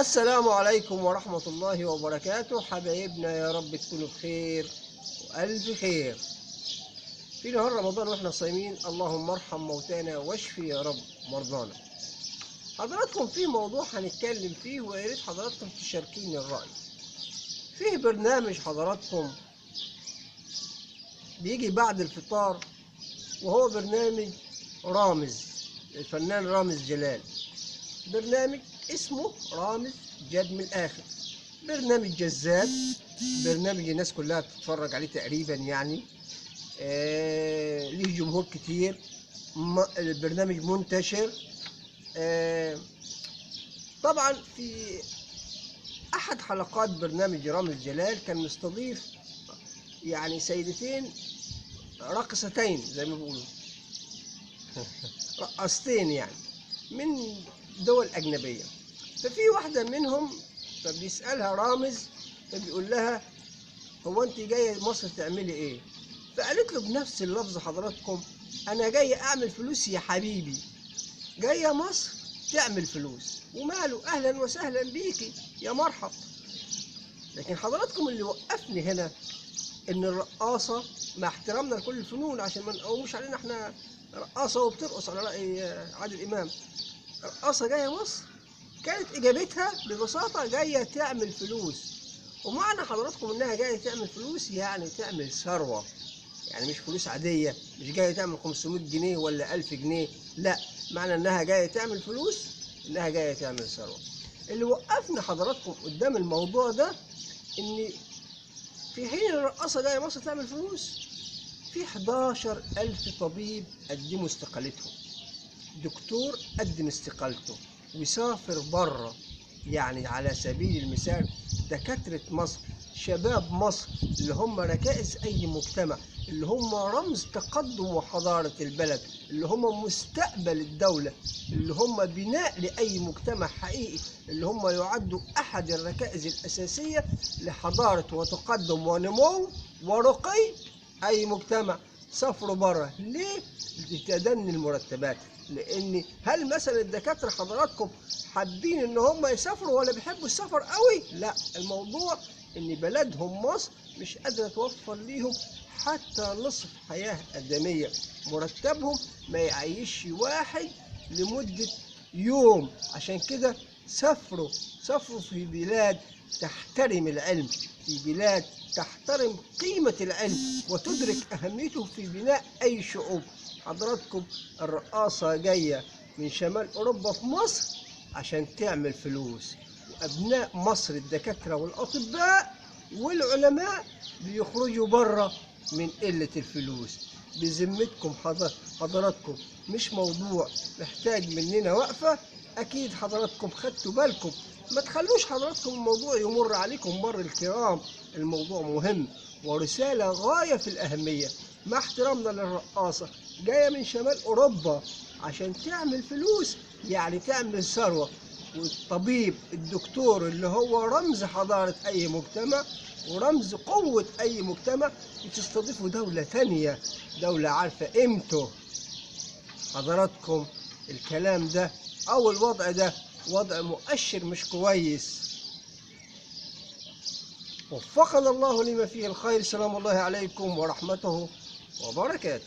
السلام عليكم ورحمة الله وبركاته. حبايبنا يا رب تكونوا بخير وألف خير في نهار رمضان واحنا صايمين. اللهم ارحم موتانا واشفي يا رب مرضانا. حضراتكم في موضوع هنتكلم فيه ويا ريت حضراتكم تشاركيني الرأي. فيه برنامج حضراتكم بيجي بعد الفطار وهو برنامج رامز الفنان رامز جلال. برنامج اسمه رامز جاب من الآخر. برنامج جذاب، برنامج الناس كلها بتتفرج عليه تقريبا يعني. ليه جمهور كتير. البرنامج منتشر. طبعا في أحد حلقات برنامج رامز جلال كان مستضيف يعني سيدتين راقصتين زي ما بيقولوا رقصتين يعني من دول أجنبية. ففي واحدة منهم فبيسألها رامز فبيقول لها هو أنت جاية مصر تعملي إيه؟ فقالت له بنفس اللفظ حضراتكم أنا جاية أعمل فلوس يا حبيبي. جاية مصر تعمل فلوس وماله، أهلا وسهلا بيكي يا مرحب. لكن حضراتكم اللي وقفني هنا إن الرقاصة مع احترامنا لكل الفنون عشان ما نقوموش علينا إحنا رقاصة وبترقص على رأي عادل إمام. رقاصة جاية مصر كانت إجابتها ببساطة جاية تعمل فلوس. ومعنى حضراتكم إنها جاية تعمل فلوس يعني تعمل ثروة، يعني مش فلوس عادية، مش جاية تعمل 500 جنيه ولا 1000 جنيه، لا، معنى إنها جاية تعمل فلوس إنها جاية تعمل ثروة. اللي وقفنا حضراتكم قدام الموضوع ده إن في حين الرقاصة جاية مصر تعمل فلوس في 11,000 طبيب قدموا استقالتهم، دكتور قدم استقالته ويسافر بره. يعني على سبيل المثال دكاترة مصر، شباب مصر اللي هم ركائز أي مجتمع، اللي هم رمز تقدم وحضارة البلد، اللي هم مستقبل الدولة، اللي هم بناء لأي مجتمع حقيقي، اللي هم يعدوا أحد الركائز الأساسية لحضارة وتقدم ونمو ورقي أي مجتمع. سافروا بره ليه؟ لتدني المرتبات. لان هل مثلا الدكاتره حضراتكم حابين ان هم يسافروا ولا بيحبوا السفر قوي؟ لا، الموضوع ان بلدهم مصر مش قادره توفر ليهم حتى نصف حياه ادميه. مرتبهم ما يعيش واحد لمده يوم. عشان كده سافروا في بلاد تحترم العلم، في بلاد تحترم قيمة العلم وتدرك أهميته في بناء أي شعوب. حضراتكم الرقاصة جاية من شمال أوروبا في مصر عشان تعمل فلوس، وأبناء مصر الدكاترة والأطباء والعلماء بيخرجوا بره من قلة الفلوس. بذمتكم حضراتكم مش موضوع محتاج مننا وقفة؟ أكيد حضراتكم خدتوا بالكم. ما تخلوش حضراتكم الموضوع يمر عليكم مر الكرام. الموضوع مهم ورسالة غاية في الأهمية. مع احترامنا للرقاصة جاية من شمال أوروبا عشان تعمل فلوس، يعني تعمل ثروة. والطبيب الدكتور اللي هو رمز حضارة أي مجتمع ورمز قوة أي مجتمع بتستضيفوا دولة ثانية، دولة عارفة قيمته. حضراتكم الكلام ده أو الوضع ده وضع مؤشر مش كويس. وفقنا الله لما فيه الخير. سلام الله عليكم ورحمته وبركاته.